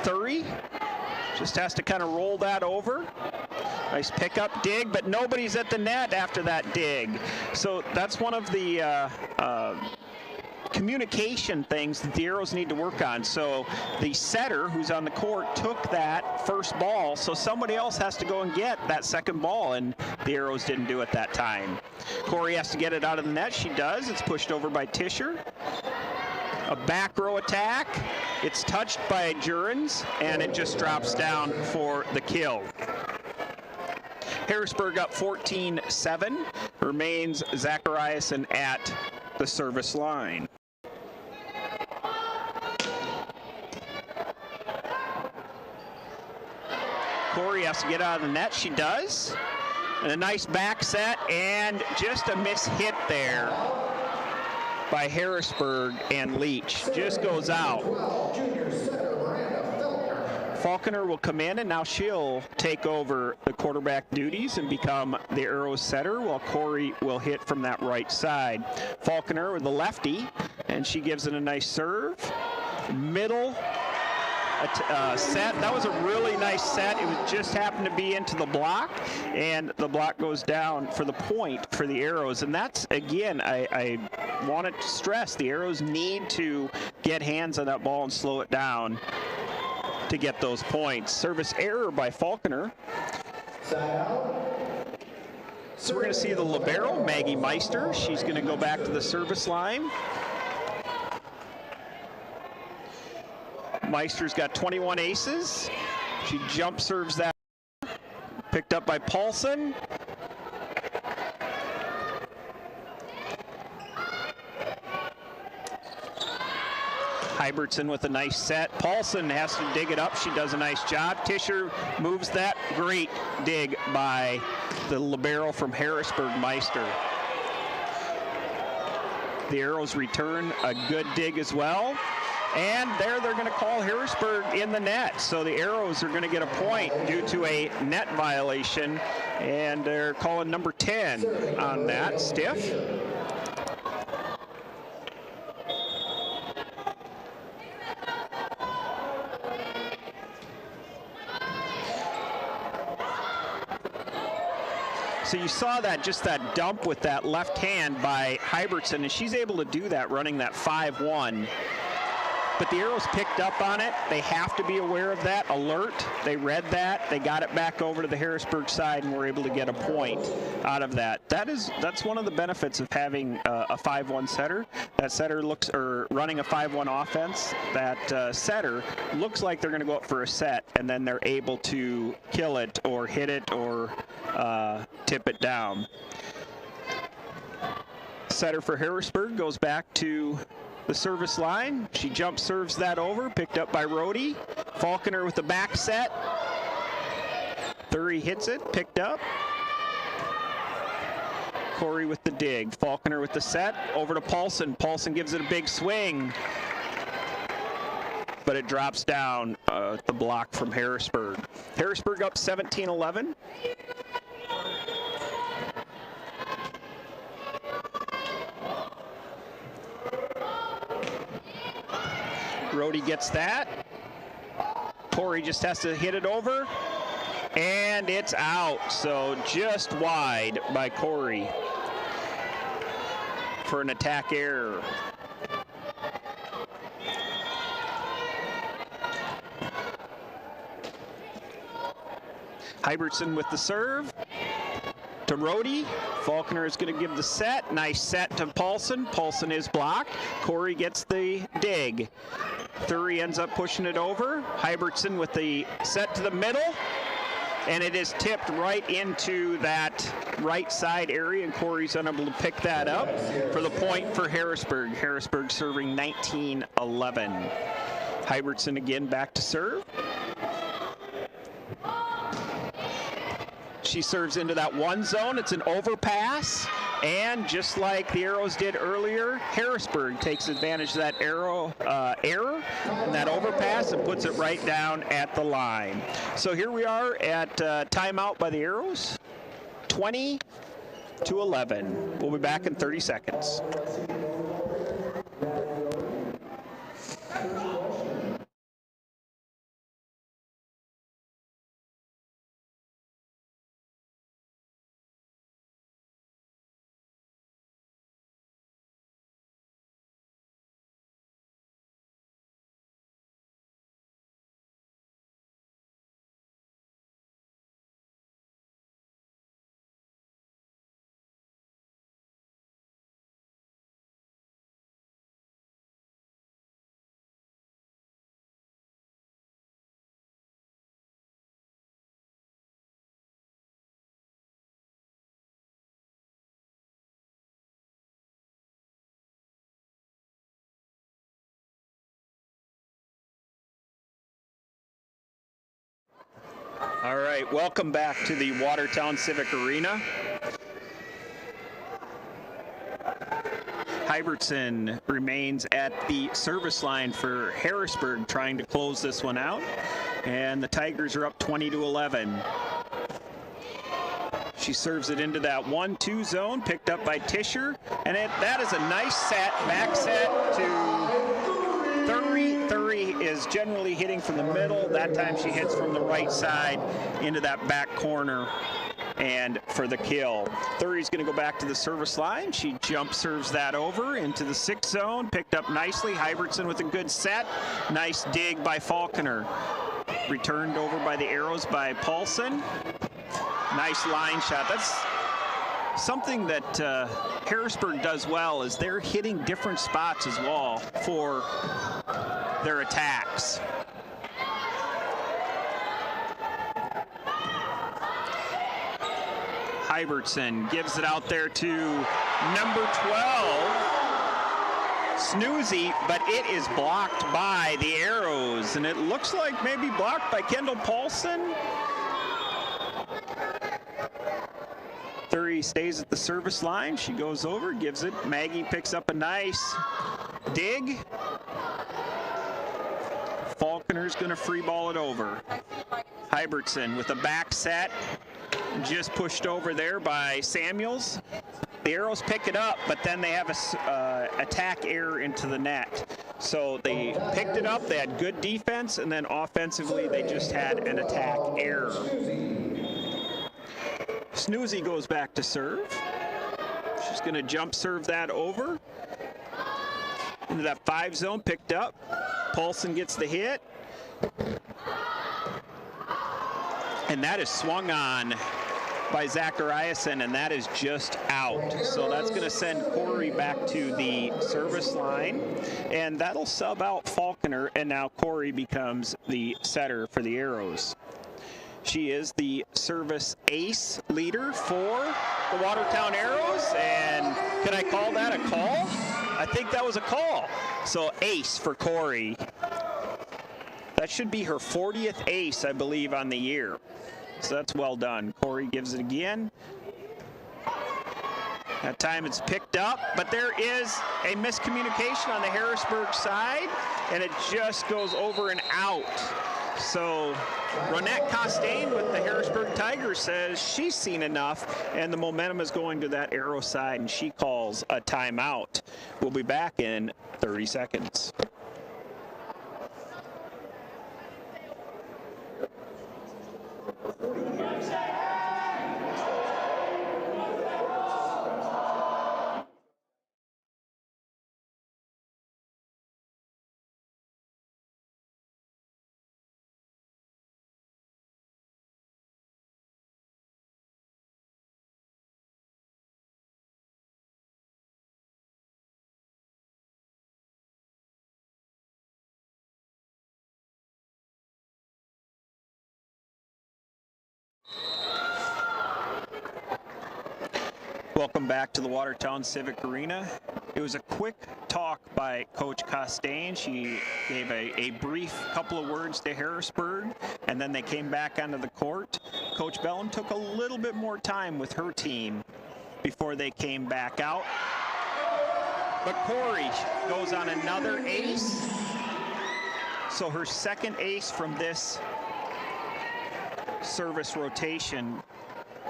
Thury just has to kind of roll that over. Nice pickup dig, but nobody's at the net after that dig. So that's one of the communication things that the Arrows need to work on. So the setter who's on the court took that first ball, so somebody else has to go and get that second ball, and the Arrows didn't do it that time. Corey has to get it out of the net. She does. It's pushed over by Tischer. A back row attack. It's touched by Jurens, and it just drops down for the kill. Harrisburg up 14-7. Remains Zachariasen at the service line. Corey has to get out of the net. She does. And a nice back set, and just a miss hit there by Harrisburg, and Leach just goes out. Falconer will come in, and now she'll take over the quarterback duties and become the Arrows setter, while Corey will hit from that right side. Falconer with the lefty, and she gives it a nice serve. Middle set. That was a really nice set. It was just happened to be into the block, and the block goes down for the point for the Arrows. And that's, again, I want to stress, the Arrows need to get hands on that ball and slow it down to get those points. Service error by Falconer. So we're going to see the libero, Maggie Meister. She's going to go back to the service line. Meister's got 21 aces. She jump serves that. Picked up by Paulson. Hybertson with a nice set. Paulson has to dig it up. She does a nice job. Tischer moves that. Great dig by the libero from Harrisburg, Meister. The Arrows return a good dig as well. And there they're going to call Harrisburg in the net. So the Arrows are going to get a point due to a net violation. And they're calling number 10 on that. Stiff. So you saw that, just that dump with that left hand by Hybertson, and she's able to do that running that 5-1. But the Arrows picked up on it. They have to be aware of that, alert. They read that. They got it back over to the Harrisburg side and were able to get a point out of that. That's one of the benefits of having a 5-1 setter. That setter looks, or running a 5-1 offense, that setter looks like they're going to go up for a set, and then they're able to kill it or hit it or tip it down. Setter for Harrisburg goes back to the service line. She jump serves that over, picked up by Rohde. Falconer with the back set. Thury hits it, picked up. Corey with the dig. Falconer with the set, over to Paulson. Paulson gives it a big swing, but it drops down the block from Harrisburg. Harrisburg up 17-11. Rohde gets that. Corey just has to hit it over, and it's out. So just wide by Corey for an attack error. Hybertson with the serve to Rohde. Falconer is going to give the set. Nice set to Paulson. Paulson is blocked. Corey gets the dig. Thury ends up pushing it over. Hybertson with the set to the middle, and it is tipped right into that right side area, and Corey's unable to pick that up for the point for Harrisburg. Harrisburg serving 19-11. Hybertson again back to serve. She serves into that one zone. It's an overpass, and just like the Arrows did earlier, Harrisburg takes advantage of that error and that overpass and puts it right down at the line. So here we are at timeout by the Arrows, 20-11. We'll be back in 30 seconds. All right, welcome back to the Watertown Civic Arena. Hybertson remains at the service line for Harrisburg, trying to close this one out. And the Tigers are up 20-11. She serves it into that 1-2 zone, picked up by Tischer. And that is a nice set, back set to Thury. Thury is generally hitting from the middle. That time she hits from the right side into that back corner and for the kill. Thury's going to go back to the service line. She jump serves that over into the 6 zone, picked up nicely. Hybertson with a good set. Nice dig by Falconer. Returned over by the Arrows by Paulson. Nice line shot. That's something that Harrisburg does well, is they're hitting different spots as well for their attacks. Hybertson gives it out there to number 12, Snoozy, but it is blocked by the Arrows, and it looks like maybe blocked by Kendall Paulson. Thury stays at the service line. She goes over, gives it. Maggie picks up a nice dig. Falconer's going to free ball it over. Hybertson with a back set. Just pushed over there by Samuels. The Arrows pick it up, but then they have a attack error into the net. So they picked it up, they had good defense, and then offensively they just had an attack error. Snoozy goes back to serve. She's going to jump serve that over into that 5 zone, picked up. Paulson gets the hit. And that is swung on by Zachariasen, and that is just out. So that's going to send Corey back to the service line, and that'll sub out Falconer, and now Corey becomes the setter for the Arrows. She is the service ace leader for the Watertown Arrows, and can I call that a call? I think that was a call. So ace for Corey. That should be her 40th ace, I believe, on the year. So that's well done. Corey gives it again. That time it's picked up, but there is a miscommunication on the Harrisburg side, and it just goes over and out. So Ronette Costain with the Harrisburg Tigers says she's seen enough, and the momentum is going to that Arrow side, and she calls a timeout. We'll be back in 30 seconds. Welcome back to the Watertown Civic Arena. It was a quick talk by Coach Costain. She gave a brief couple of words to Harrisburg, and then they came back onto the court. Coach Bellum took a little bit more time with her team before they came back out. But Corey goes on another ace. So her second ace from this service rotation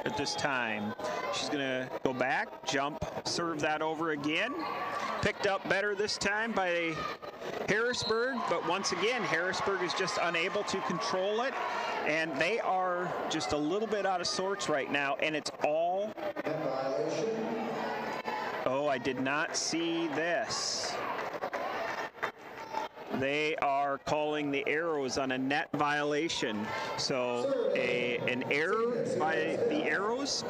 at this time. She's going to go back, jump, serve that over again. Picked up better this time by Harrisburg, but once again, Harrisburg is just unable to control it, and they are just a little bit out of sorts right now, and it's all... Oh, I did not see this. They are calling the Arrows on a net violation. So an error by the Arrows.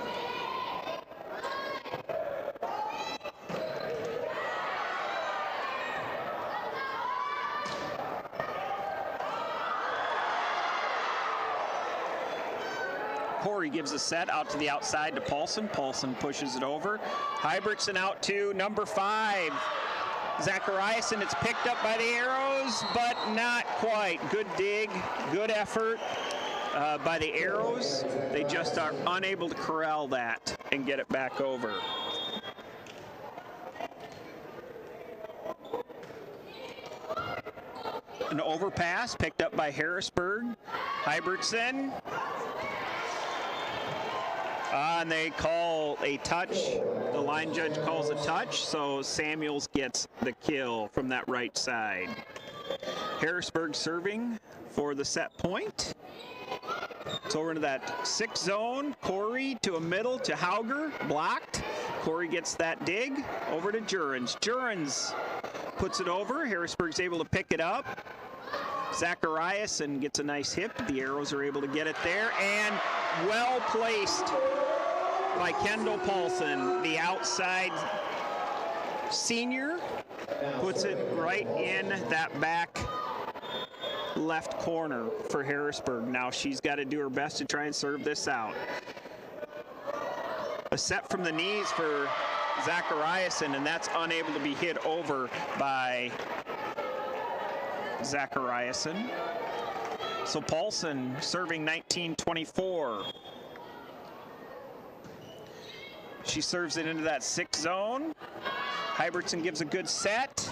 Corey gives a set out to the outside to Paulson. Paulson pushes it over. Hybertson out to number 5. Zachariasen, it's picked up by the Arrows, but not quite. Good dig, good effort. by the Arrows. They just are unable to corral that and get it back over. An overpass picked up by Harrisburg. Hybertson. And they call a touch. The line judge calls a touch, so Samuels gets the kill from that right side. Harrisburg serving for the set point. It's over into that 6 zone. Corey to a middle to Hauger, blocked. Corey gets that dig over to Jurens. Jurens puts it over. Harrisburg's able to pick it up. Zachariasen gets a nice hit. The Arrows are able to get it there, and well placed by Kendall Paulson, the outside senior, puts it right in that back left corner for Harrisburg. Now she's got to do her best to try and serve this out. A set from the knees for Zachariasen, and that's unable to be hit over by Zachariasen. So Paulson serving 19-24. She serves it into that 6 zone. Hybertson gives a good set.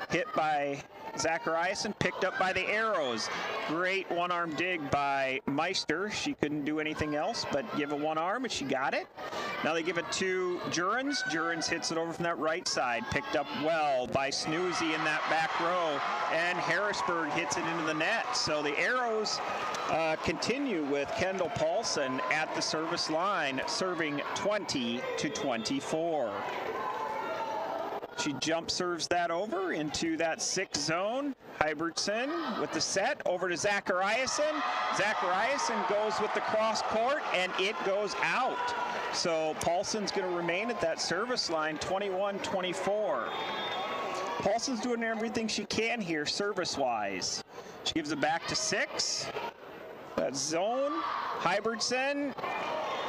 Hit by Zachariasen, picked up by the Arrows. Great one-arm dig by Meister. She couldn't do anything else but give a one-arm, and she got it. Now they give it to Jurens. Jurens hits it over from that right side. Picked up well by Snoozy in that back row, and Harrisburg hits it into the net. So the Arrows continue with Kendall Paulson at the service line, serving 20-24. She jump serves that over into that 6 zone. Hybertson with the set over to Zachariasen. Zachariasen goes with the cross court, and it goes out. So Paulson's going to remain at that service line, 21-24. Paulson's doing everything she can here service-wise. She gives it back to 6. That zone. Hybertson.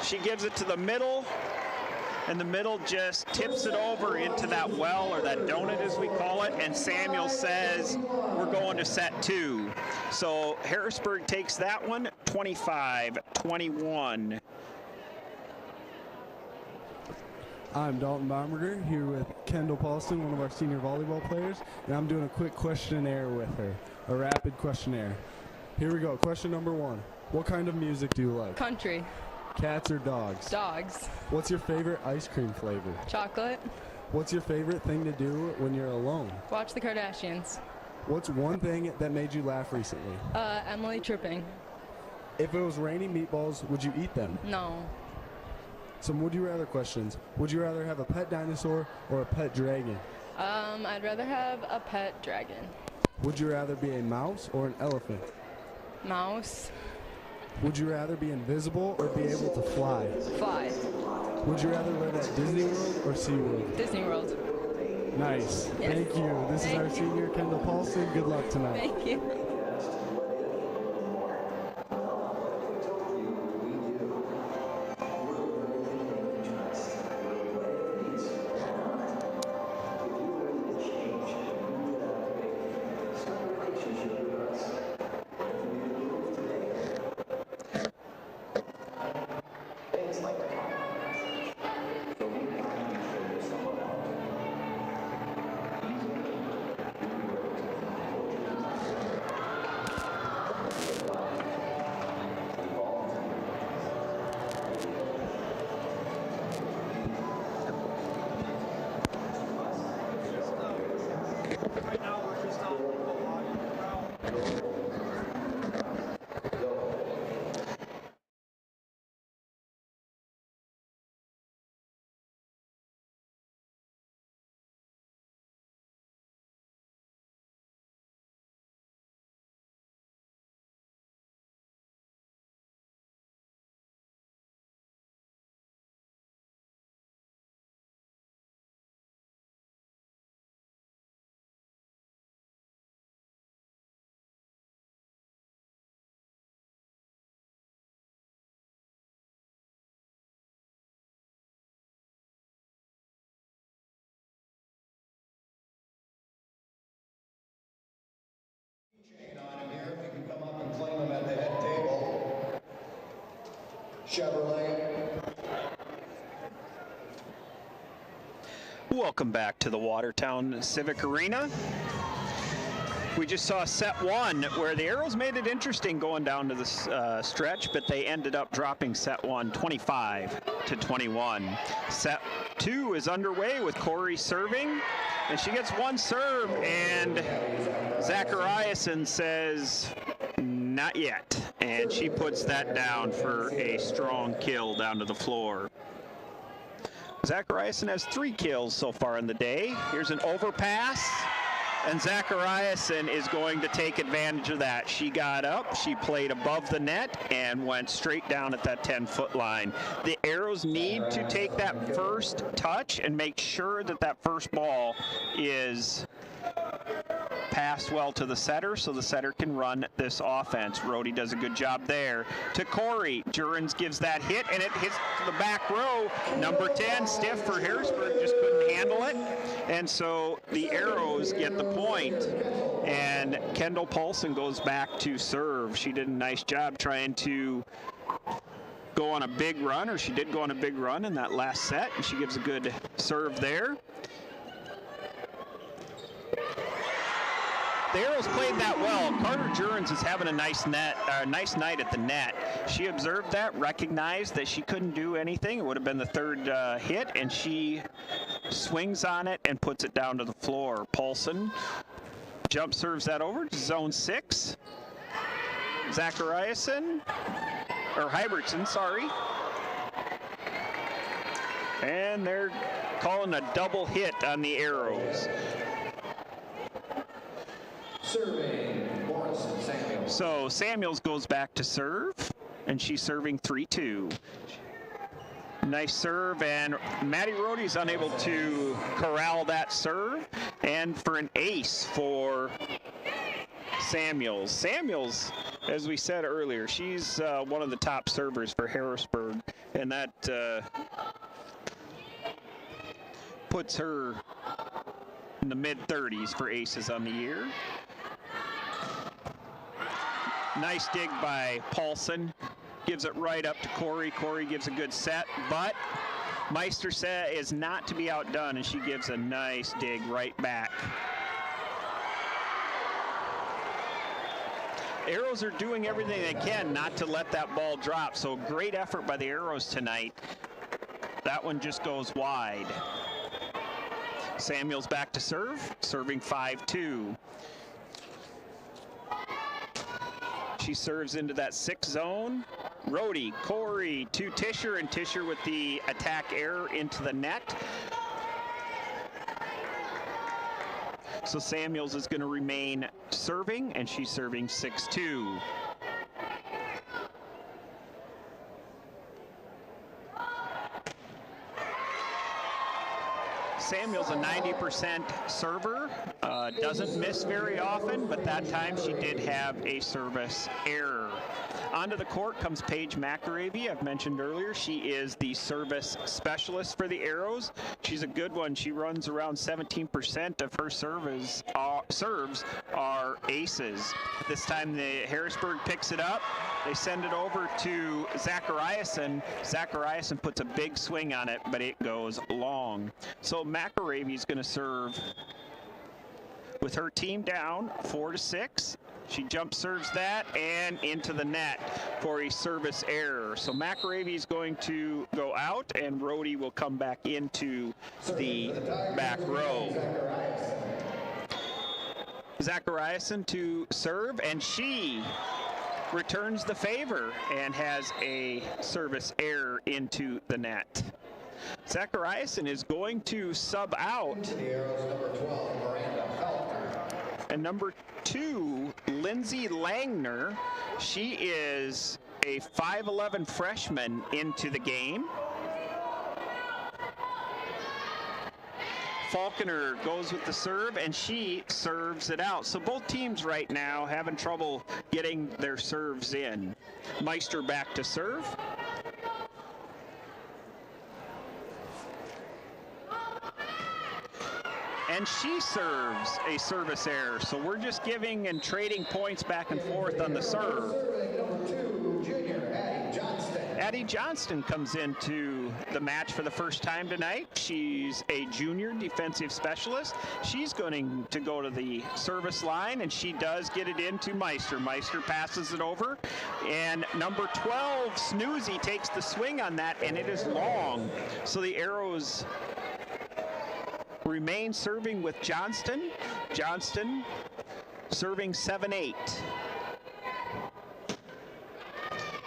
She gives it to the middle. And the middle just tips it over into that well, or that donut as we call it, and Samuel says we're going to set 2. So Harrisburg takes that one, 25-21. I'm Dalton Baumberger here with Kendall Paulson, one of our senior volleyball players, and I'm doing a quick questionnaire with her, a rapid questionnaire. Here we go. Question number 1. What kind of music do you like? Country. Cats or dogs? Dogs. What's your favorite ice cream flavor? Chocolate. What's your favorite thing to do when you're alone? Watch the Kardashians. What's one thing that made you laugh recently? Emily tripping. If it was raining meatballs, would you eat them? No. Some would you rather questions. Would you rather have a pet dinosaur or a pet dragon? I'd rather have a pet dragon. Would you rather be a mouse or an elephant? Mouse. Would you rather be invisible or be able to fly? Fly. Would you rather live at Disney World or SeaWorld? Disney World. Nice. Yes. Thank you. This is our senior, Kendall Paulson. Good luck tonight. Thank you. Welcome back to the Watertown Civic Arena. We just saw set one where the Arrows made it interesting going down to this stretch, but they ended up dropping set one 25-21. Set two is underway with Corey serving, and she gets one serve, and Zachariasen says, not yet, and she puts that down for a strong kill down to the floor. Zachariasen has 3 kills so far in the day. Here's an overpass, and Zachariasen is going to take advantage of that. She got up, she played above the net, and went straight down at that 10-foot line. The Arrows need to take that first touch and make sure that that first ball is passed well to the setter so the setter can run this offense. Rohde does a good job there. To Corey, Jurens gives that hit, and it hits the back row. Number 10, stiff for Harrisburg, just couldn't handle it. And so the Arrows get the point, and Kendall Paulson goes back to serve. She did a nice job trying to go on a big run, or she did go on a big run in that last set, and she gives a good serve there. The Arrows played that well. Carter Jurens is having a nice night at the net. She observed that, recognized that she couldn't do anything. It would have been the third hit, and she swings on it and puts it down to the floor. Paulson jump serves that over to zone 6. Zachariasen, or Hybertson, sorry. And they're calling a double hit on the Arrows. So Samuels goes back to serve, and she's serving 3-2. Nice serve, and Maddie Rohde's unable to corral that serve, and for an ace for Samuels. Samuels, as we said earlier, she's one of the top servers for Harrisburg, and that puts her in the mid-30s for aces on the year. Nice dig by Paulson. Gives it right up to Corey. Corey gives a good set, but Meister is not to be outdone, and she gives a nice dig right back. Arrows are doing everything they can not to let that ball drop, so great effort by the Arrows tonight. That one just goes wide. Samuels back to serve, serving 5-2. She serves into that 6 zone. Rohde, Corey to Tischer, and Tischer with the attack error into the net. So Samuels is going to remain serving, and she's serving 6-2. Samuel's a 90% server, doesn't miss very often, but that time she did have a service error. Onto the court comes Paige McAravey. I've mentioned earlier, she is the service specialist for the Arrows. She's a good one. She runs around 17% of her serves are aces. This time the Harrisburg picks it up. They send it over to Zachariasen. Zachariasen puts a big swing on it, but it goes long. So McAravey's going to serve with her team down 4-6. She jump serves that and into the net for a service error. So McAravey's going to go out, and Rohde will come back into the back row. Zachariasen to serve, and she returns the favor and has a service error into the net. Zachariasen is going to sub out. And number 2, Lindsay Langner, she is a 5'11" freshman into the game. Falconer goes with the serve, and she serves it out. So both teams right now having trouble getting their serves in. Meister back to serve. And she serves a service error. So we're just giving and trading points back and forth on the serve. Addie Johnston comes into the match for the first time tonight. She's a junior defensive specialist. She's going to go to the service line, and she does get it into Meister. Meister passes it over, and number 12, Snoozy, takes the swing on that, and it is long. So the Arrows remain serving with Johnston. Johnston serving 7-8.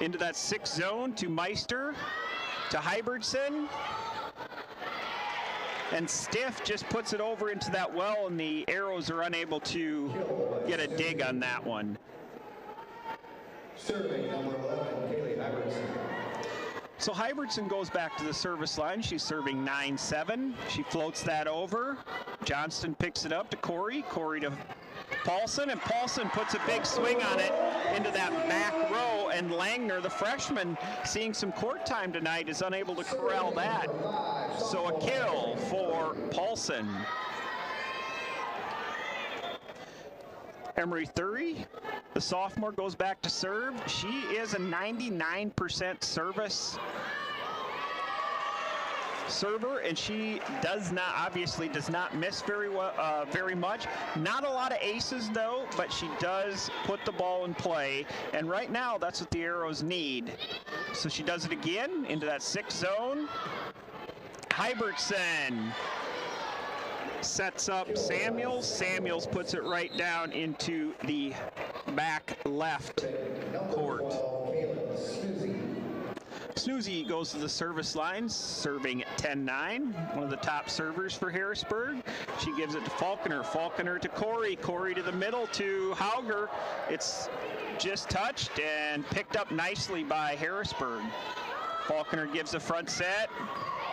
Into that 6 zone to Meister, to Hybertson. And Stiff just puts it over into that well, and the Arrows are unable to get a dig on that one. Serving number 11, Kaylee Hybertson. So Hybertson goes back to the service line. She's serving 9-7. She floats that over. Johnston picks it up to Corey. Corey to Paulson, and Paulson puts a big swing on it into that back row, and Langner, the freshman, seeing some court time tonight, is unable to corral that. So a kill for Paulson. Emery Thury, the sophomore, goes back to serve. She is a 99% service server, and she obviously does not miss very much. Not a lot of aces though, but she does put the ball in play, and right now that's what the Arrows need. So she does it again into that 6 zone. Hybertson sets up Samuels. Samuels puts it right down into the back left court. Snoozy goes to the service line, serving 10-9, one of the top servers for Harrisburg. She gives it to Falconer. Falconer to Corey. Corey to the middle to Hauger. It's just touched and picked up nicely by Harrisburg. Falconer gives a front set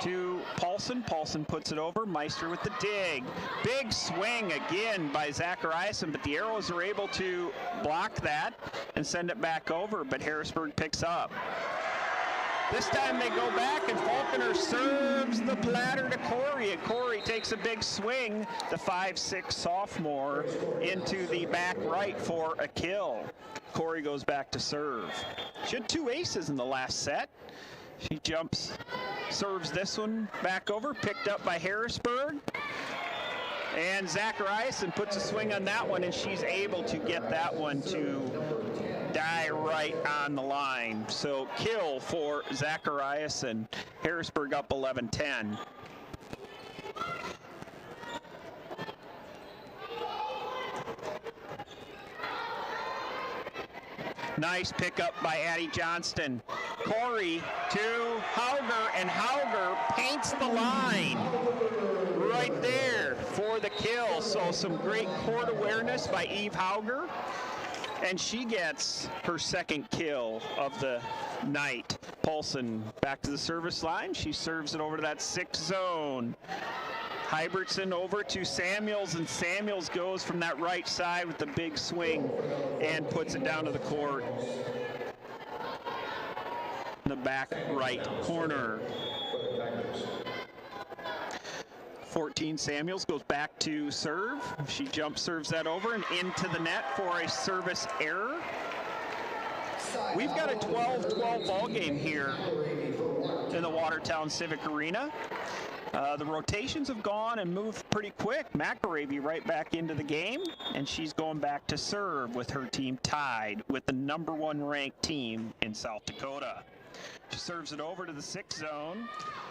to Paulson. Paulson puts it over. Meister with the dig. Big swing again by Zachariasen, but the Arrows are able to block that and send it back over, but Harrisburg picks up. This time they go back, and Falconer serves the platter to Corey, and Corey takes a big swing, the 5'6" sophomore, into the back right for a kill. Corey goes back to serve. She had 2 aces in the last set. She jumps, serves this one back over, picked up by Harrisburg. And Zachariasen puts a swing on that one, and she's able to get that one to die right on the line. So kill for Zachariasen. Harrisburg up 11-10. Nice pickup by Addie Johnston. Corey to Hauger, and Hauger paints the line right there for the kill. So some great court awareness by Eve Hauger, and she gets her 2nd kill of the night. Paulson back to the service line. She serves it over to that 6 zone. Hybertson over to Samuels, and Samuels goes from that right side with the big swing and puts it down to the court. In the back right corner. 14, Samuels goes back to serve. She jump serves that over and into the net for a service error. We've got a 12-12 ball game here in the Watertown Civic Arena. The rotations have gone and moved pretty quick. McAravey right back into the game, and she's going back to serve with her team tied with the #1 ranked team in South Dakota. She serves it over to the 6 zone.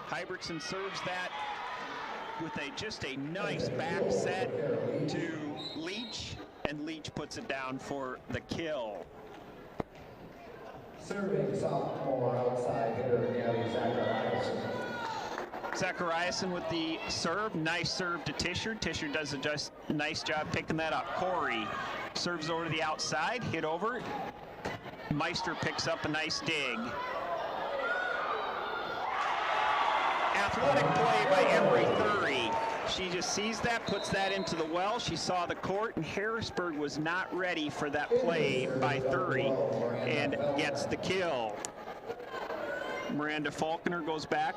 Hybertson serves that with just a nice back set to Leach, and Leach puts it down for the kill. Serving sophomore outside hitter Gabby Zachariasen. Zachariasen with the serve. Nice serve to Tischer. Tischer does a nice job picking that up. Corey serves over to the outside, hit over. Meister picks up a nice dig. Athletic play by Emery Thury. She just sees that, puts that into the well. She saw the court, and Harrisburg was not ready for that play by Thury and gets the kill. Miranda Falconer goes back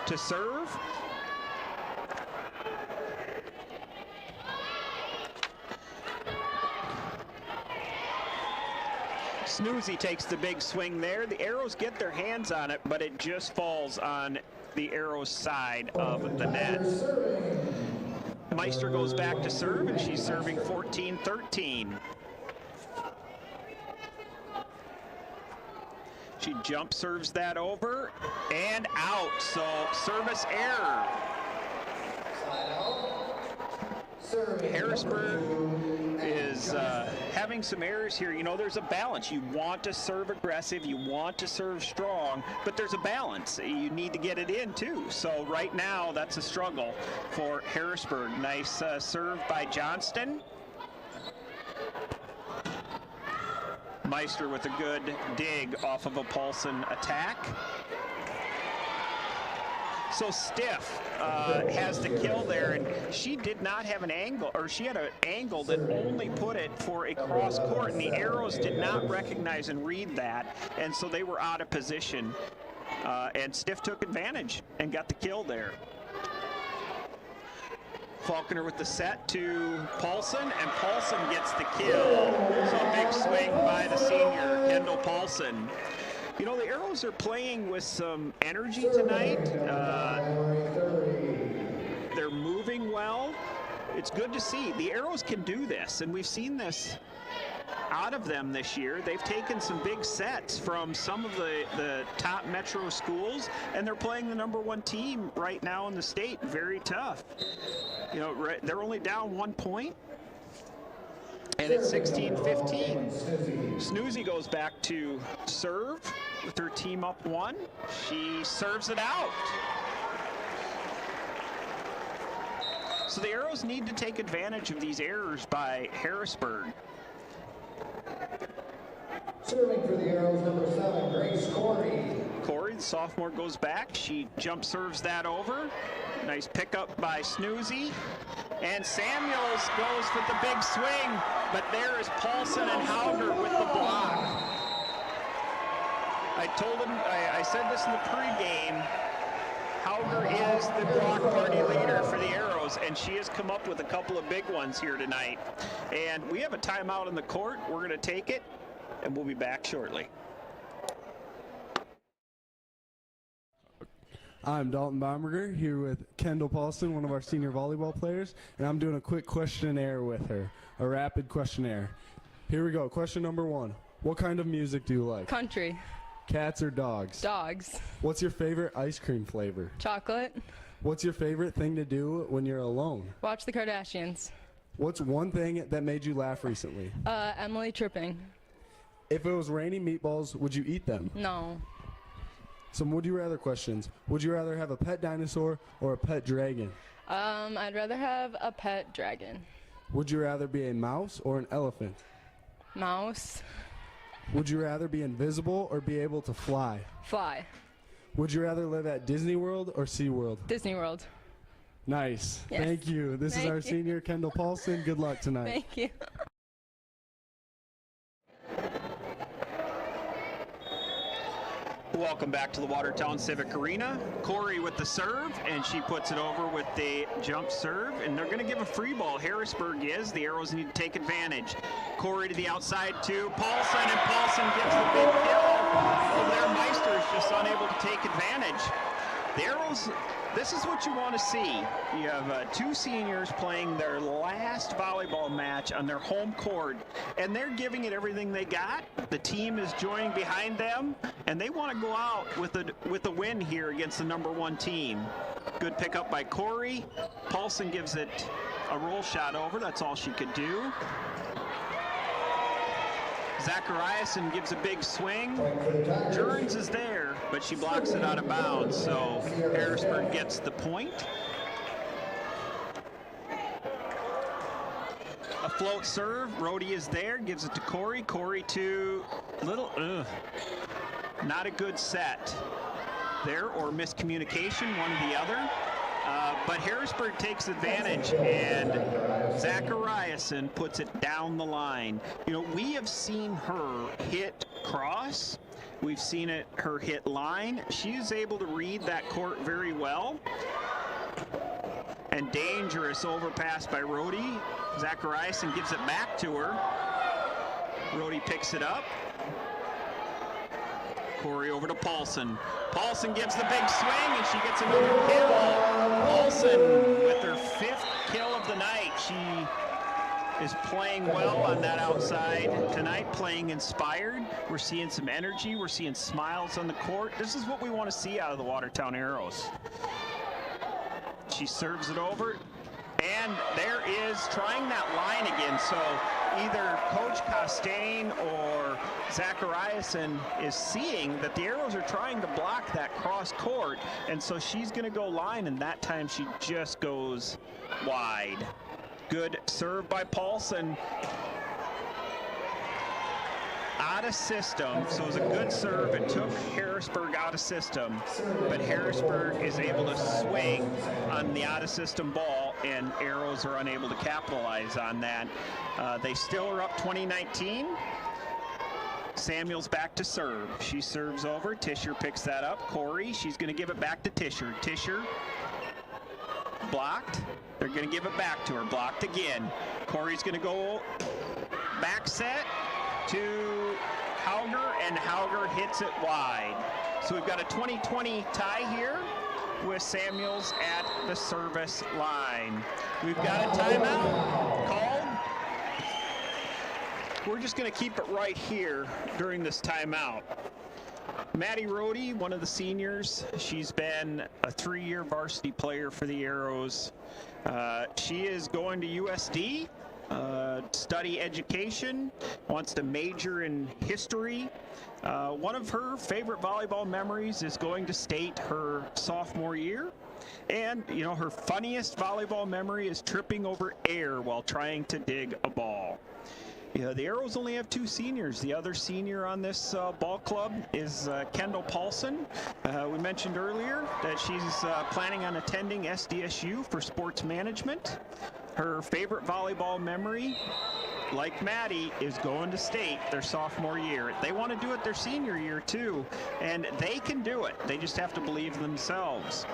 to serve. Snoozy takes the big swing there. The Arrows get their hands on it, but it just falls on the Arrows side of the net. Meister goes back to serve, and she's serving 14-13. She jump serves that over and out, so service error. Harrisburg is having some errors here. You know, there's a balance. You want to serve aggressive, you want to serve strong, but there's a balance. You need to get it in too. So right now, that's a struggle for Harrisburg. Nice serve by Johnston. Meister with a good dig off of a Paulson attack. So Stiff has the kill there, and she did not have an angle, or she had an angle that only put it for a cross court, and the Arrows did not recognize and read that, and so they were out of position. And Stiff took advantage and got the kill there. Faulkner with the set to Paulson, and Paulson gets the kill. So a big swing by the senior, Kendall Paulson. You know, the Arrows are playing with some energy tonight. They're moving well. It's good to see. The Arrows can do this, and we've seen this out of them this year. They've taken some big sets from some of the top metro schools, and they're playing the #1 team right now in the state. Very tough. You know, they're only down 1 point, and it's 16-15. Snoozy goes back to serve with her team up 1. She serves it out. So the Arrows need to take advantage of these errors by Harrisburg. Serving for the Arrows, #7, Grace Corey. Corey, the sophomore, goes back. She jump serves that over. Nice pickup by Snoozy. And Samuels goes with the big swing, but there is Paulson and Hauger with the block. I told him, I said this in the pregame, Hauger is the block party leader for the Arrows, and she has come up with a couple of big ones here tonight. And we have a timeout on the court. We're going to take it, and we'll be back shortly. I'm Dalton Baumberger here with Kendall Paulson, one of our senior volleyball players, and I'm doing a quick questionnaire with her, a rapid questionnaire. Here we go. Question number 1. What kind of music do you like? Country. Cats or dogs? Dogs. What's your favorite ice cream flavor? Chocolate. What's your favorite thing to do when you're alone? Watch the Kardashians. What's one thing that made you laugh recently? Emily tripping. If it was raining meatballs, would you eat them? No. Some would you rather questions. Would you rather have a pet dinosaur or a pet dragon? I'd rather have a pet dragon. Would you rather be a mouse or an elephant? Mouse. Would you rather be invisible or be able to fly? Fly. Would you rather live at Disney World or SeaWorld? Disney World. Nice. Yes. Thank you. This is our senior, Kendall Paulson. Good luck tonight. Thank you. Welcome back to the Watertown Civic Arena. Corey with the serve, and she puts it over with the jump serve, and they're going to give a free ball. Harrisburg is. The Arrows need to take advantage. Corey to the outside to Paulson, and Paulson gets the big kill. Over there, Meister is just unable to take advantage. The Arrows, this is what you want to see. You have 2 seniors playing their last volleyball match on their home court, and they're giving it everything they got. The team is joining behind them, and they want to go out with a win here against the #1 team. Good pickup by Corey. Paulson gives it a roll shot over. That's all she could do. Zachariasen gives a big swing. Jurgens is there, but she blocks it out of bounds, so Harrisburg gets the point. A float serve. Rohde is there, gives it to Corey. Corey to not a good set there, or miscommunication, one or the other. But Harrisburg takes advantage, and Zachariasen puts it down the line. You know, we have seen her hit cross. We've seen her hit line. She is able to read that court very well. And dangerous overpass by Rohde. Zachariasen gives it back to her. Rohde picks it up. Corey over to Paulson. Paulson gives the big swing, and she gets another kill. Paulson with her 5th kill of the night. She is playing well on that outside tonight, playing inspired. We're seeing some energy. We're seeing smiles on the court. This is what we want to see out of the Watertown Arrows. She serves it over, and there is trying that line again. So either Coach Costain or Zachariasen is seeing that the Arrows are trying to block that cross court, and so she's going to go line, and that time she just goes wide. Good serve by Paulson. Out of system, so it was a good serve. It took Harrisburg out of system, but Harrisburg is able to swing on the out of system ball, and Arrows are unable to capitalize on that. They still are up 20-19. Samuels back to serve. She serves over. Tischer picks that up. Corey, she's going to give it back to Tischer. Tischer blocked. They're going to give it back to her. Blocked again. Corey's going to go back set to Hauger, and Hauger hits it wide. So we've got a 20-20 tie here with Samuels at the service line. We've got a timeout called. We're just going to keep it right here during this timeout. Maddie Rohde, one of the seniors, she's been a 3-year varsity player for the Arrows. She is going to USD, study education, wants to major in history. One of her favorite volleyball memories is going to state her sophomore year. And, you know, her funniest volleyball memory is tripping over air while trying to dig a ball. Yeah, the Arrows only have 2 seniors. The other senior on this ball club is Kendall Paulson. We mentioned earlier that she's planning on attending SDSU for sports management. Her favorite volleyball memory, like Maddie, is going to state their sophomore year. They want to do it their senior year too, and they can do it. They just have to believe themselves.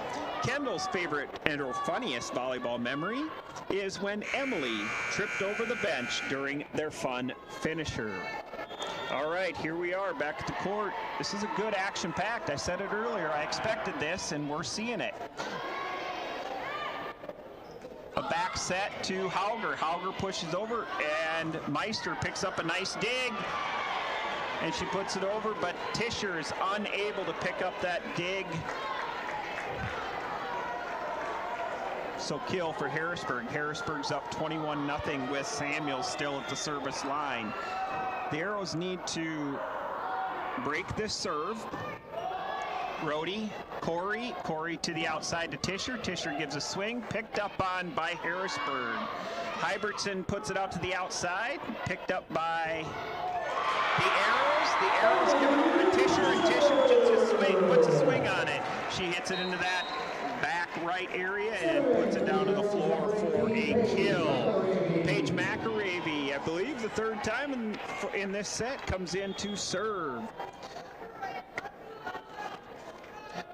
Kendall's favorite and her funniest volleyball memory is when Emily tripped over the bench during their fun finisher. All right, here we are back at the court. This is a good action-packed. I said it earlier, I expected this, and we're seeing it. A back set to Hauger. Hauger pushes over, and Meister picks up a nice dig, and she puts it over, but Tischer is unable to pick up that dig. So kill for Harrisburg. Harrisburg's up 21-0 with Samuels still at the service line. The Arrows need to break this serve. Rohde, Corey to the outside to Tischer. Tischer gives a swing, picked up on by Harrisburg. Hybertson puts it out to the outside, picked up by the Arrows. The Arrows give it over to Tischer, and Tischer puts a swing on it. She hits it into that back right area and puts it down to the floor for a kill. Paige McAravey, I believe the 3rd time in this set, comes in to serve.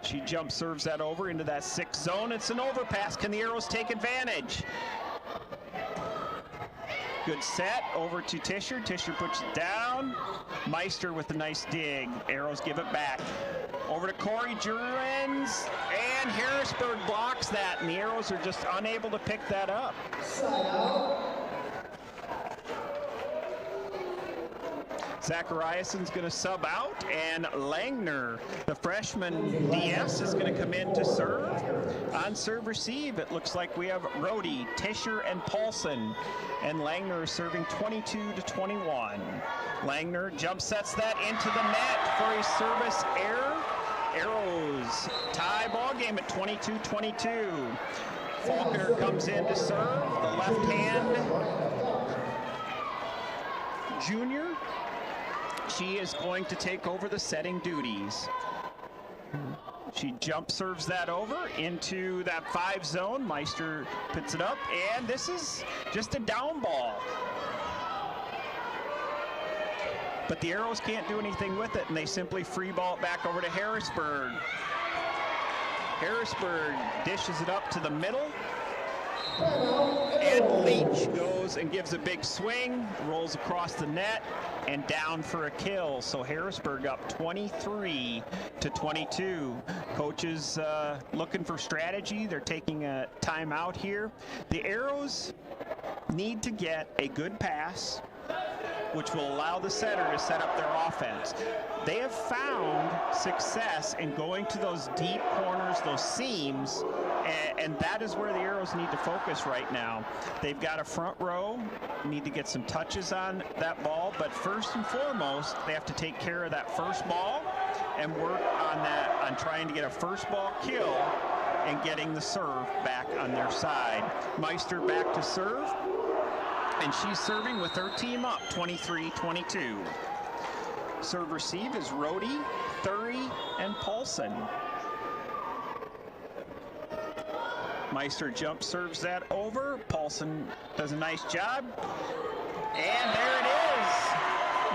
She jump serves that over into that 6th zone. It's an overpass. Can the Arrows take advantage? Good set over to Tischer. Tischer puts it down. Meister with a nice dig. Arrows give it back. Over to Corey Jurens, and Harrisburg blocks that, and the Arrows are just unable to pick that up. Zachariason's going to sub out, and Langner, the freshman DS, is going to come in to serve. On serve receive, it looks like we have Rohde, Tischer, and Paulson, and Langner is serving 22-21. Langner jump sets that into the net for a service error. Arrows tie ball game at 22-22. Faulkner comes in to serve, the left hand junior. She is going to take over the setting duties. She jump serves that over into that 5 zone. Meister puts it up, and this is just a down ball. But the Arrows can't do anything with it, and they simply free ball it back over to Harrisburg. Harrisburg dishes it up to the middle. And Leach goes and gives a big swing, rolls across the net, and down for a kill. So Harrisburg up 23-22. Coaches looking for strategy. They're taking a timeout here. The Arrows need to get a good pass, which will allow the setter to set up their offense. They have found success in going to those deep corners, those seams, and that is where the Arrows need to focus right now. They've got a front row, need to get some touches on that ball, but first and foremost, they have to take care of that first ball and work on that, on trying to get a first ball kill and getting the serve back on their side. Meister back to serve, and she's serving with her team up 23-22. Serve receive is Rohde, Thury, and Paulson. Meister jump serves that over. Paulson does a nice job. And there it is.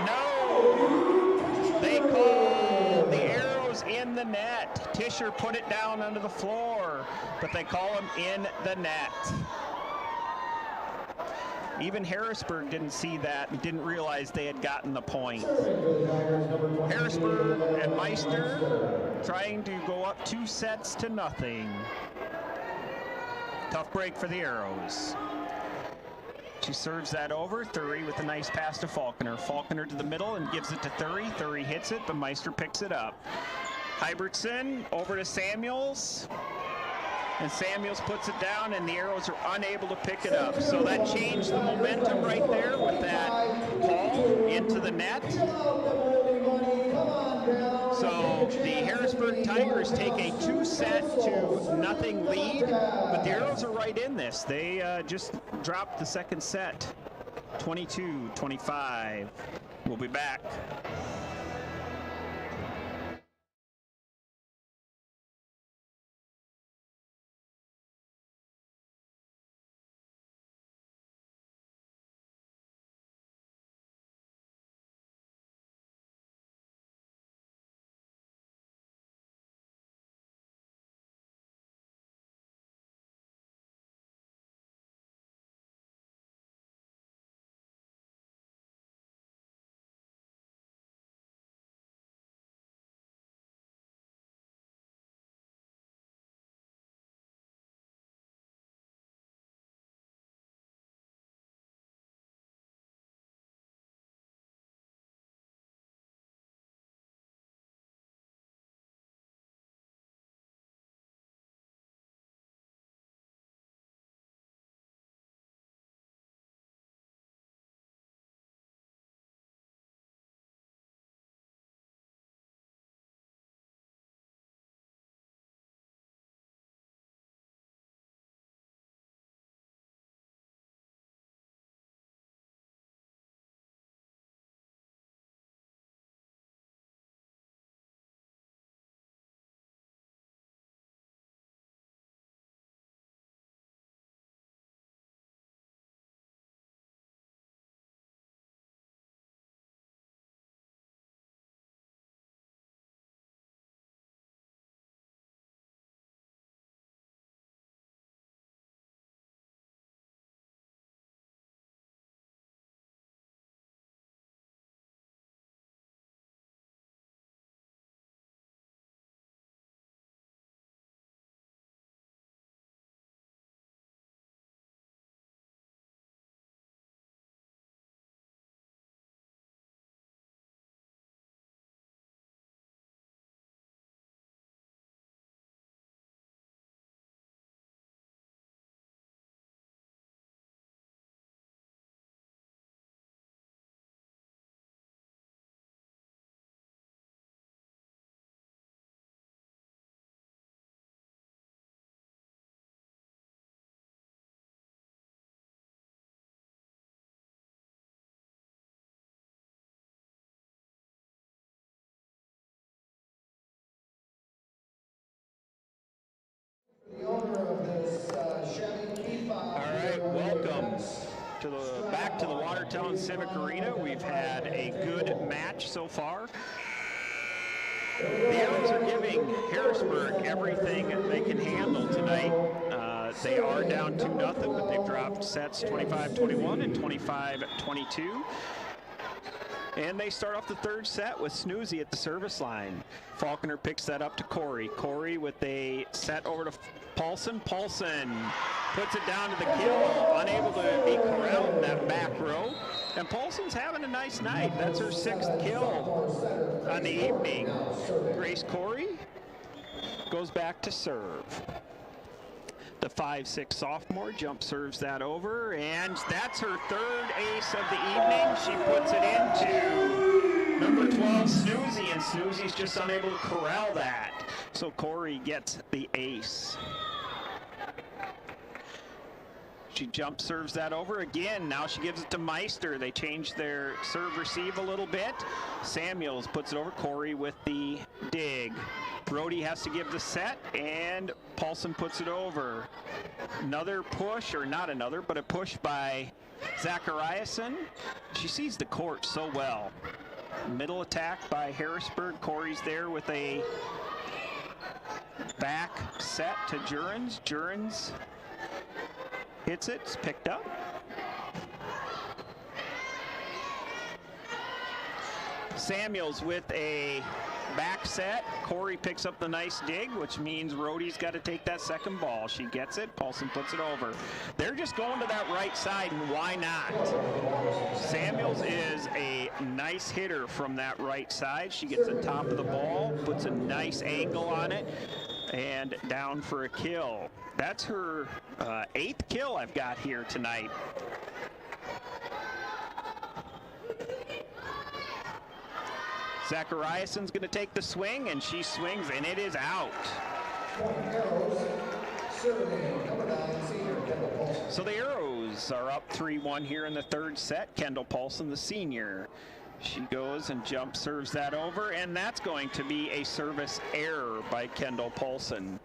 No! They call the Arrows in the net. Tischer put it down onto the floor, but they call him in the net. Even Harrisburg didn't see that and didn't realize they had gotten the point. Harrisburg and Meister trying to go up 2-0. Tough break for the Arrows. She serves that over. Thury with a nice pass to Falconer. Falconer to the middle and gives it to Thury. Thury hits it, but Meister picks it up. Hybertson over to Samuels. And Samuels puts it down, and the Arrows are unable to pick it up. So that changed the momentum right there with that ball into the net. So the Harrisburg Tigers take a 2-0 lead, but the Arrows are right in this. They just dropped the second set, 22-25. We'll be back. Back to the Watertown Civic Arena. We've had a good match so far. The Arrows are giving Harrisburg everything they can handle tonight. They are down 2-0, but they've dropped sets 25-21 and 25-22. And they start off the third set with Snoozy at the service line. Faulkner picks that up to Corey. Corey with a set over to Paulson. Paulson puts it down to the kill, unable to be corralled in that back row. And Paulson's having a nice night. That's her 6th kill on the evening. Grace Corey goes back to serve. The 5'6" sophomore jump serves that over, and that's her 3rd ace of the evening. She puts it into number 12, Snoozy, and Snoozy's just unable to corral that. So Corey gets the ace. She jump serves that over again. Now she gives it to Meister. They change their serve receive a little bit. Samuels puts it over. Corey with the dig. Rohde has to give the set, and Paulson puts it over. Another push, or not another, but a push by Zachariasen. She sees the court so well. Middle attack by Harrisburg. Corey's there with a back set to Jurens. Jurens hits it, it's picked up. Samuels with a back set. Corey picks up the nice dig, which means Rohde's got to take that second ball. She gets it, Paulson puts it over. They're just going to that right side, and why not? Samuels is a nice hitter from that right side. She gets the top of the ball, puts a nice angle on it, and down for a kill. That's her 8th kill I've got here tonight. Zachariason's going to take the swing, and she swings, and it is out. So the Arrows are up 3-1 here in the 3rd set. Kendall Paulson, the senior. She goes and jump serves that over, and that's going to be a service error by Kendall Paulson.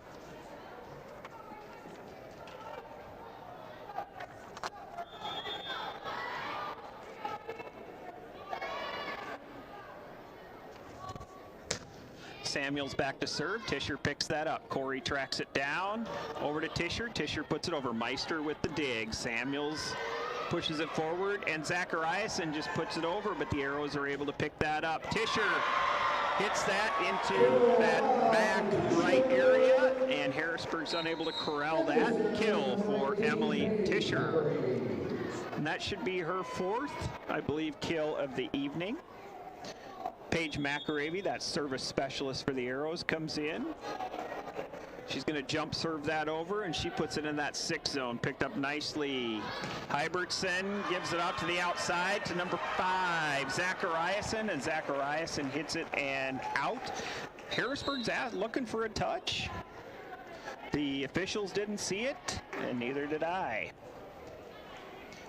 Samuels back to serve. Tischer picks that up. Corey tracks it down. Over to Tischer. Tischer puts it over. Meister with the dig. Samuels pushes it forward, and Zachariasen just puts it over, but the Arrows are able to pick that up. Tischer hits that into that back right area, and Harrisburg's unable to corral that. Kill for Emily Tischer. And that should be her 4th, I believe, kill of the evening. Paige McAravey, that service specialist for the Arrows, comes in. She's going to jump serve that over, and she puts it in that 6 zone. Picked up nicely. Hybertson gives it out to the outside to number 5, Zachariasen, and Zachariasen hits it and out. Harrisburg's looking for a touch. The officials didn't see it, and neither did I.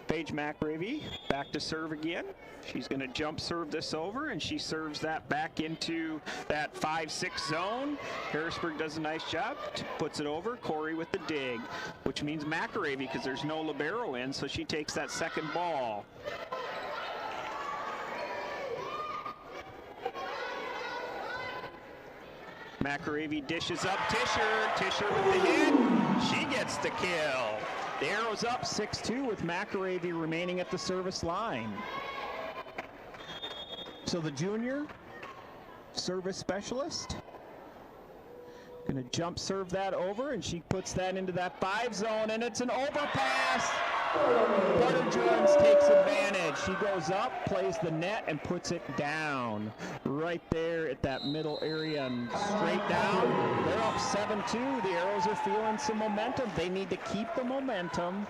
Paige McAravey back to serve again. She's going to jump serve this over, and she serves that back into that 5-6 zone. Harrisburg does a nice job, puts it over. Corey with the dig, which means McAravey, because there's no libero in, so she takes that second ball. McAravey dishes up Tischer. Tischer with the hit. She gets the kill. The Arrows up 6-2 with McAravey remaining at the service line. So the junior service specialist going to jump serve that over, and she puts that into that 5 zone, and it's an overpass. Butter Jones takes advantage. She goes up, plays the net, and puts it down right there at that middle area and straight down. They're up 7-2. The Arrows are feeling some momentum. They need to keep the momentum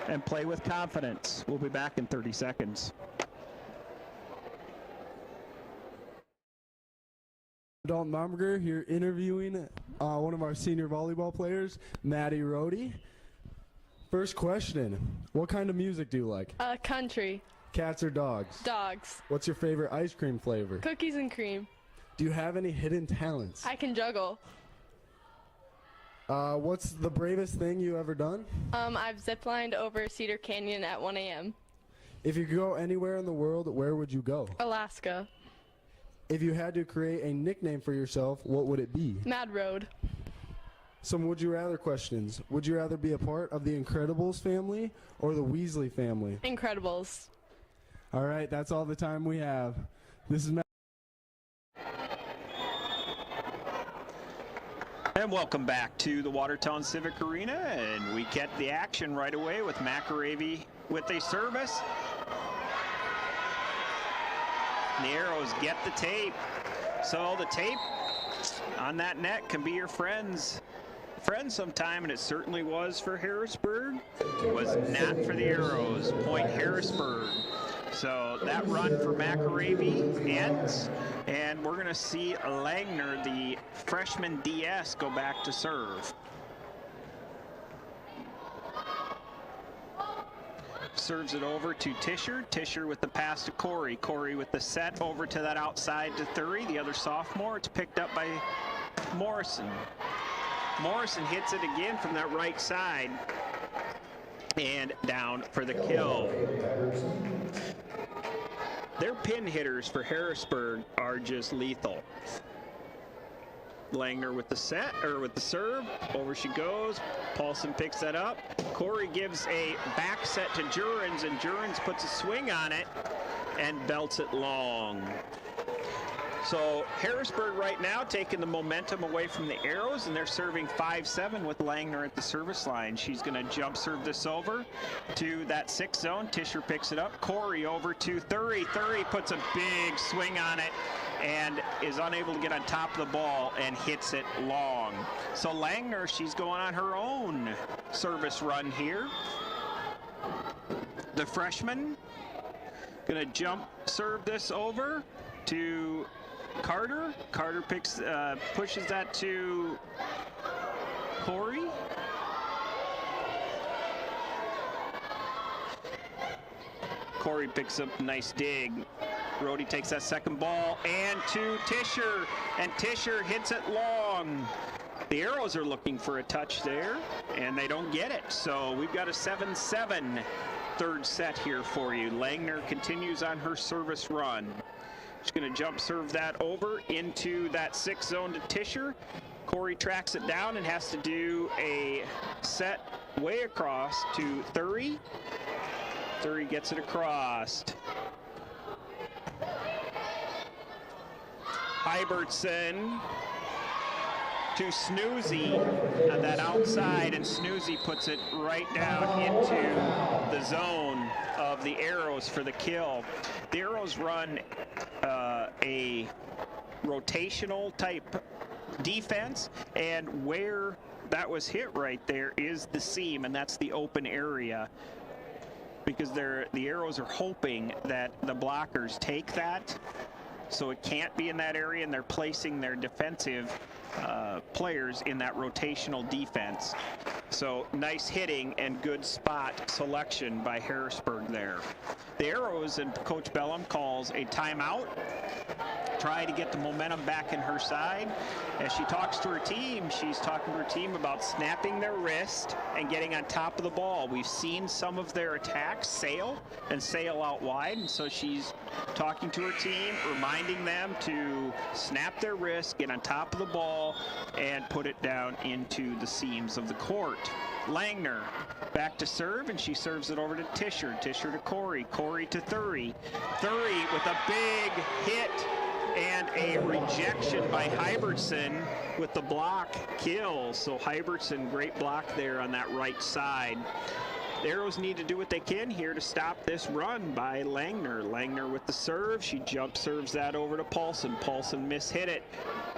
and play with confidence. We'll be back in 30 seconds. Dalton Baumgartner here interviewing one of our senior volleyball players, Madysen Rohde. First question, what kind of music do you like? Country. Cats or dogs? Dogs. What's your favorite ice cream flavor? Cookies and cream. Do you have any hidden talents? I can juggle. What's the bravest thing you ever done? I've ziplined over Cedar Canyon at 1 a.m. If you could go anywhere in the world, where would you go? Alaska. If you had to create a nickname for yourself, what would it be? Mad Road. Some would you rather questions. Would you rather be a part of the Incredibles family or the Weasley family? Incredibles. All right, that's all the time we have. This is And welcome back to the Watertown Civic Arena, and we get the action right away with McAravey with a service. The Arrows get the tape. So the tape on that net can be your friend sometime, and it certainly was for Harrisburg. It was not for the Arrows. Point Harrisburg. So that run for McAravey ends, and we're going to see Langner, the freshman DS, go back to serve. Serves it over to Tischer. Tischer with the pass to Corey. Corey with the set over to that outside to Thury, the other sophomore. It's picked up by Morrison. Morrison hits it again from that right side and down for the kill. Their pin hitters for Harrisburg are just lethal. Langner with the set, or with the serve. Over she goes. Paulson picks that up. Corey gives a back set to Jurens, and Jurens puts a swing on it and belts it long. So Harrisburg right now taking the momentum away from the Arrows, and they're serving 5-7 with Langner at the service line. She's going to jump serve this over to that 6 zone. Tischer picks it up. Corey over to Thury. Thury puts a big swing on it and is unable to get on top of the ball and hits it long. So Langner, she's going on her own service run here. The freshman going to jump serve this over to Carter. Carter pushes that to Corey. Corey picks up a nice dig. Rohde takes that second ball and to Tischer, and Tischer hits it long. The Arrows are looking for a touch there, and they don't get it. So we've got a 7-7 third set here for you. Langner continues on her service run. She's going to jump serve that over into that 6 zone to Tischer. Corey tracks it down and has to do a set way across to Thury. Thury gets it across. Hybertson to Snoozy on that outside, and Snoozy puts it right down into the zone of the Arrows for the kill. The Arrows run a rotational type defense, and where that was hit right there is the seam, and that's the open area, because the Arrows are hoping that the blockers take that, so it can't be in that area, and they're placing their defensive players in that rotational defense. So nice hitting and good spot selection by Harrisburg there. The Arrows, and Coach Bellum calls a timeout, try to get the momentum back in her side. As she talks to her team, she's talking to her team about snapping their wrist and getting on top of the ball. We've seen some of their attacks sail out wide, and so she's talking to her team, reminding them to snap their wrist, get on top of the ball, and put it down into the seams of the court. Langner back to serve, and she serves it over to Tischer. Tischer to Corey. Corey to Thury. Thury with a big hit and a rejection by Hybertson with the block kill. So Hybertson, great block there on that right side. The Arrows need to do what they can here to stop this run by Langner. Langner with the serve. She jump serves that over to Paulson. Paulson mishit it.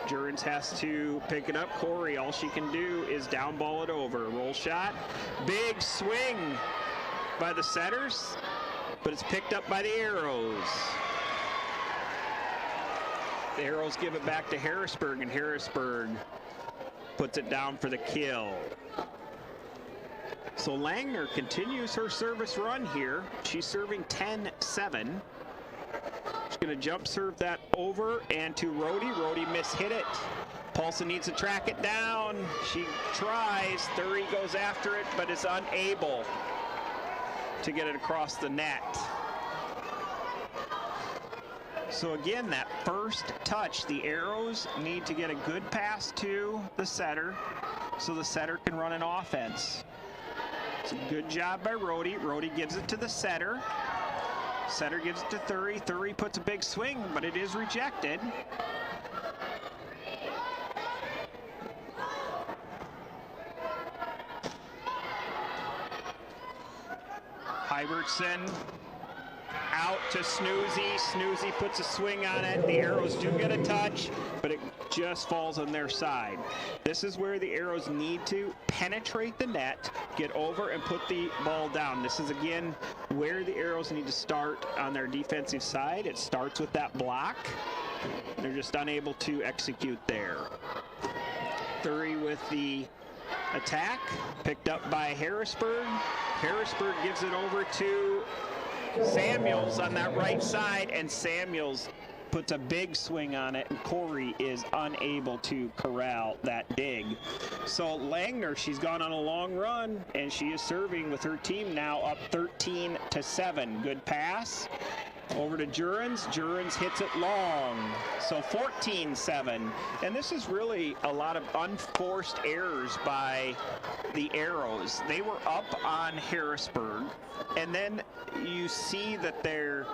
Jurens has to pick it up. Corey, all she can do is down ball it over. Roll shot. Big swing by the setters, but it's picked up by the Arrows. The Arrows give it back to Harrisburg, and Harrisburg puts it down for the kill. So Langner continues her service run here. She's serving 10-7. She's going to jump serve that over and to Rohde. Rohde mishit it. Paulson needs to track it down. She tries. Thury goes after it, but is unable to get it across the net. So again, that first touch, the Arrows need to get a good pass to the setter so the setter can run an offense. It's a good job by Rohde. Rohde gives it to the setter. Setter gives it to Thury. Thury puts a big swing, but it is rejected. Hybertson out to Snoozy. Snoozy puts a swing on it. The Arrows do get a touch, but it just falls on their side. This is where the Arrows need to penetrate the net, get over and put the ball down. This is again where the Arrows need to start on their defensive side. It starts with that block. They're just unable to execute there. Thury with the attack, picked up by Harrisburg. Harrisburg gives it over to Samuels on that right side, and Samuels puts a big swing on it, and Corey is unable to corral that dig. So Langner, she's gone on a long run, and she is serving with her team now up 13-7. Good pass. Over to Jurens. Jurens hits it long. So 14-7. And this is really a lot of unforced errors by the Arrows. They were up on Harrisburg, and then you see that their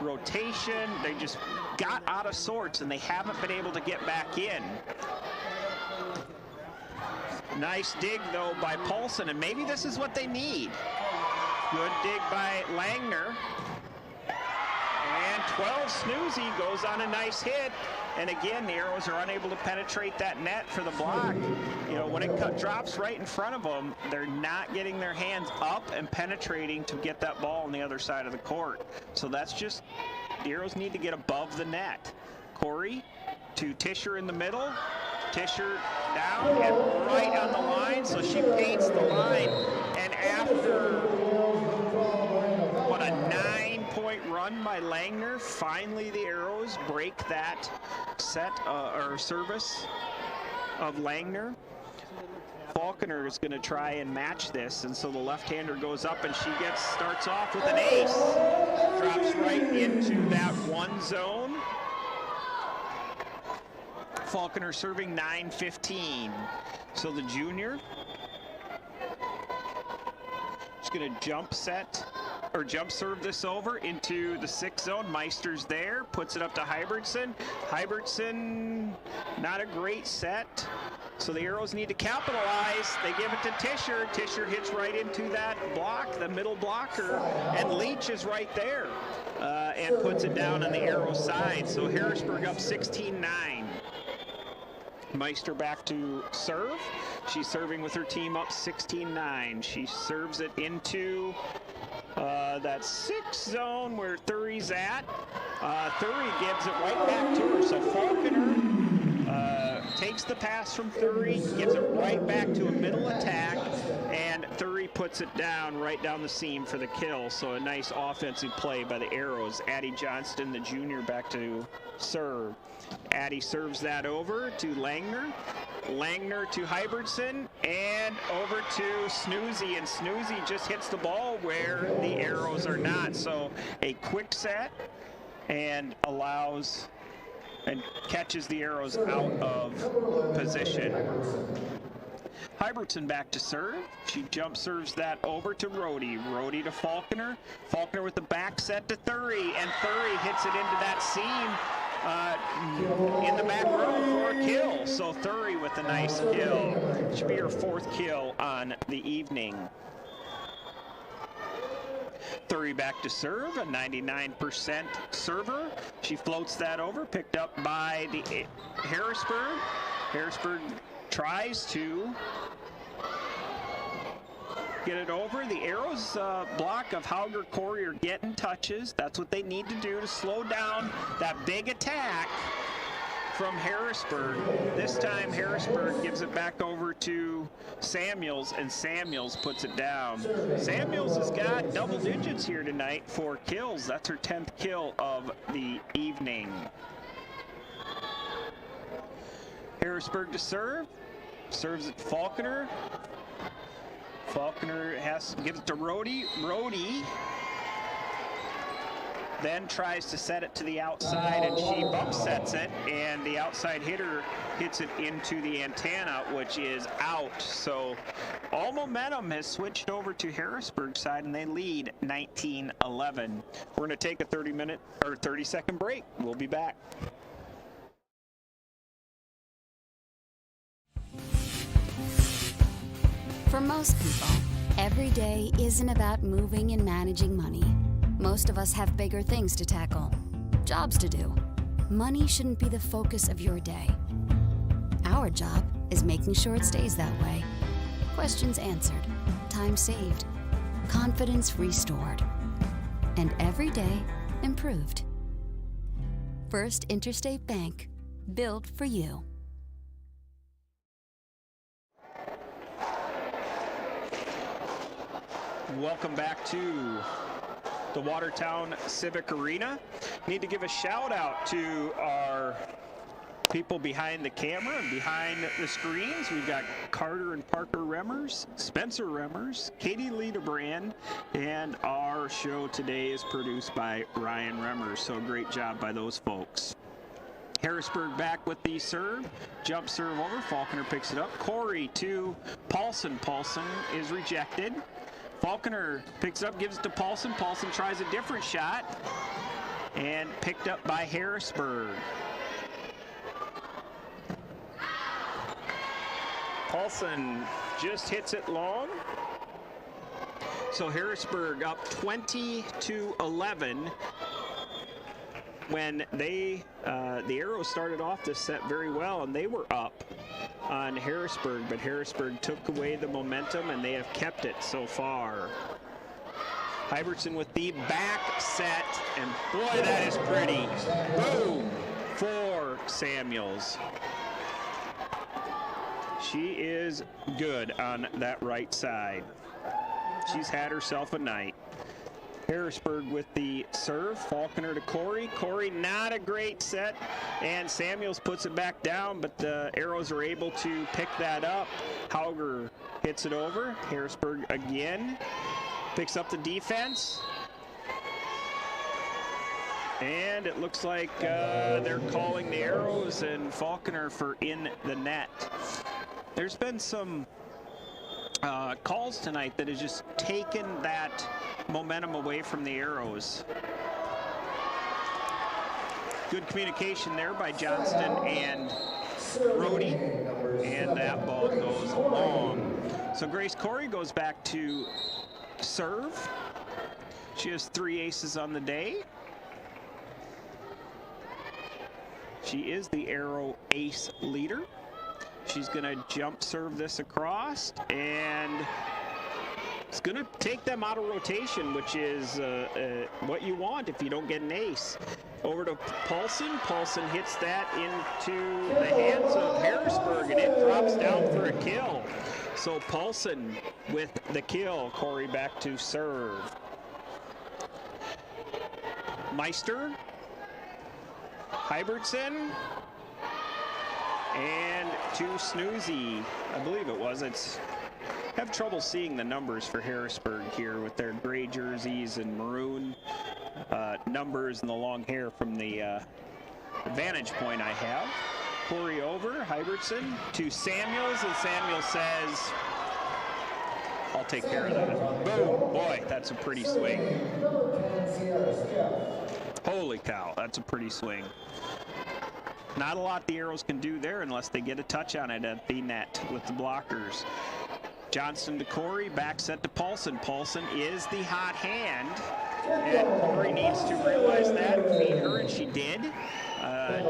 rotation, they just got out of sorts, and they haven't been able to get back in. Nice dig, though, by Paulson, and maybe this is what they need. Good dig by Langner. And 12, Snoozy goes on a nice hit. And again, the Arrows are unable to penetrate that net for the block. You know, when it drops right in front of them, they're not getting their hands up and penetrating to get that ball on the other side of the court. So that's just, the Arrows need to get above the net. Corey to Tischer in the middle. Tischer down and right on the line, so she paints the line. And after, what, a 9-point run by Langner, finally the Arrows break that set or service of Langner. Falconer is going to try and match this, and so the left-hander goes up, and she starts off with an ace. Drops right into that one zone. Falconer serving 9-15. So the junior is going to jump serve this over into the 6 zone. Meister's there, puts it up to Hybertson. Hybertson, not a great set. So the Arrows need to capitalize. They give it to Tischer. Tischer hits right into that block, the middle blocker, and Leach is right there and puts it down on the Arrow side. So Harrisburg up 16-9. Meister back to serve. She's serving with her team up 16-9. She serves it into that 6 zone where Thury's at. Thury gives it right back to her. So Falconer takes the pass from Thury, gives it right back to a middle attack, and Thury puts it down right down the seam for the kill. So a nice offensive play by the Arrows. Addie Johnston, the junior, back to serve. Addie serves that over to Langner. Langner to Hybertson, and over to Snoozy, and Snoozy just hits the ball where the Arrows are not. So a quick set and allows and catches the Arrows out of position. Hybertson back to serve. She jump serves that over to Rohde. Rohde to Falconer. Falconer with the back set to Thury, and Thury hits it into that seam in the back row for a kill. So Thury with a nice kill. Should be her 4th kill on the evening. Thury back to serve, a 99% server. She floats that over, picked up by the Harrisburg. Harrisburg tries to get it over. The Arrows block of Hauger Corey are getting touches. That's what they need to do to slow down that big attack from Harrisburg. This time Harrisburg gives it back over to Samuels, and Samuels puts it down. Samuels has got double digits here tonight for kills. That's her 10th kill of the evening. Harrisburg to serve. Serves it to Falconer. Falconer gives it to Rohde. Rohde then tries to set it to the outside, and she bump sets it, and the outside hitter hits it into the antenna, which is out. So all momentum has switched over to Harrisburg side, and they lead 19-11. We're going to take a 30-second break. We'll be back. For most people, every day isn't about moving and managing money. Most of us have bigger things to tackle, jobs to do. Money shouldn't be the focus of your day. Our job is making sure it stays that way. Questions answered, time saved, confidence restored, and every day improved. First Interstate Bank, built for you. Welcome back to the Watertown Civic Arena. Need to give a shout out to our people behind the camera and behind the screens. We've got Carter and Parker Remmers, Spencer Remmers, Katie Liederbrand, and our show today is produced by Ryan Remmers. So great job by those folks. Harrisburg back with the serve. Jump serve over. Faulkner picks it up. Corey to Paulson. Paulson is rejected. Faulkner picks up, gives it to Paulson. Paulson tries a different shot and picked up by Harrisburg. Paulson just hits it long. So Harrisburg up 20-11 when they, the Arrows started off this set very well, and they were up on Harrisburg, but Harrisburg took away the momentum, and they have kept it so far. Hybertson with the back set, and boy, that is pretty. Boom for Samuels. She is good on that right side. She's had herself a night. Harrisburg with the serve. Faulkner to Corey. Corey, not a great set, and Samuels puts it back down, but the Arrows are able to pick that up. Hauger hits it over. Harrisburg again picks up the defense, and it looks like they're calling the Arrows and Faulkner for in the net. There's been some calls tonight that has just taken that momentum away from the Arrows. Good communication there by Johnston and Rohde, and that ball goes long. So Grace Corey goes back to serve. She has 3 aces on the day. She is the Arrow ace leader. She's going to jump serve this across, and it's going to take them out of rotation, which is what you want if you don't get an ace. Over to Paulson. Paulson hits that into the hands of Harrisburg, and it drops down for a kill. So Paulson with the kill. Corey back to serve. Meister. Hybertson. And to Snoozy, I believe it was. Have trouble seeing the numbers for Harrisburg here with their gray jerseys and maroon numbers and the long hair from the vantage point I have. Corey over, Hybertson to Samuels, and Samuels says, I'll take care of that. Boom, boy, that's a pretty swing. Holy cow, that's a pretty swing. Not a lot the Arrows can do there unless they get a touch on it at the net with the blockers. Johnston to Corey, back set to Paulson. Paulson is the hot hand, and Corey needs to realize that and feed her, and she did.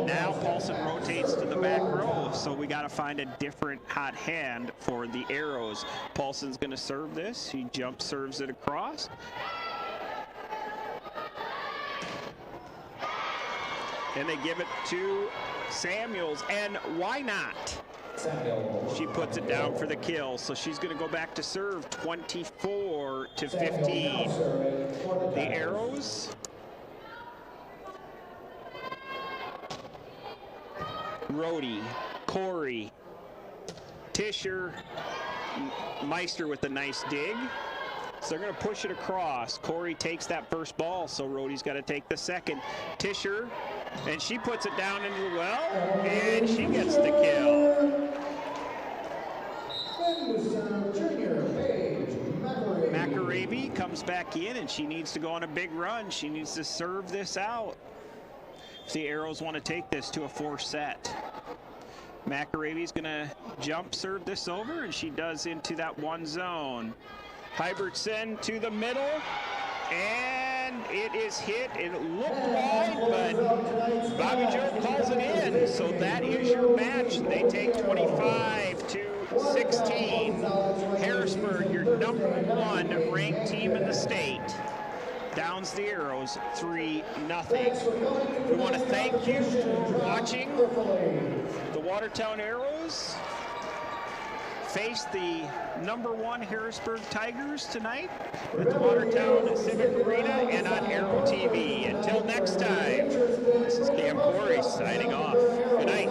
Now Paulson rotates to the back row, so we got to find a different hot hand for the Arrows. Paulson's going to serve this. He jump serves it across. And they give it to Samuels, and why not? She puts it down for the kill, so she's going to go back to serve 24-15. The Arrows Rohde, Corey, Tischer, Meister with a nice dig. So they're going to push it across. Corey takes that first ball, so Rohde's got to take the second. Tischer, and she puts it down into the well, and she gets the kill. McAravey comes back in, and she needs to go on a big run. She needs to serve this out if the Arrows want to take this to a 4-set. McAravey's going to jump serve this over, and she does into that one zone. Hybertson to the middle, and it is hit. It looked wide, but Bobby Joe calls it in. So that is your match. They take 25-16. Harrisburg, your #1 ranked team in the state, downs the Arrows 3-0. We want to thank you for watching. The Watertown Arrows face the #1 Harrisburg Tigers tonight at the Watertown Civic Arena and on Arrow TV. Until next time, this is Cam Corey signing off. Good night.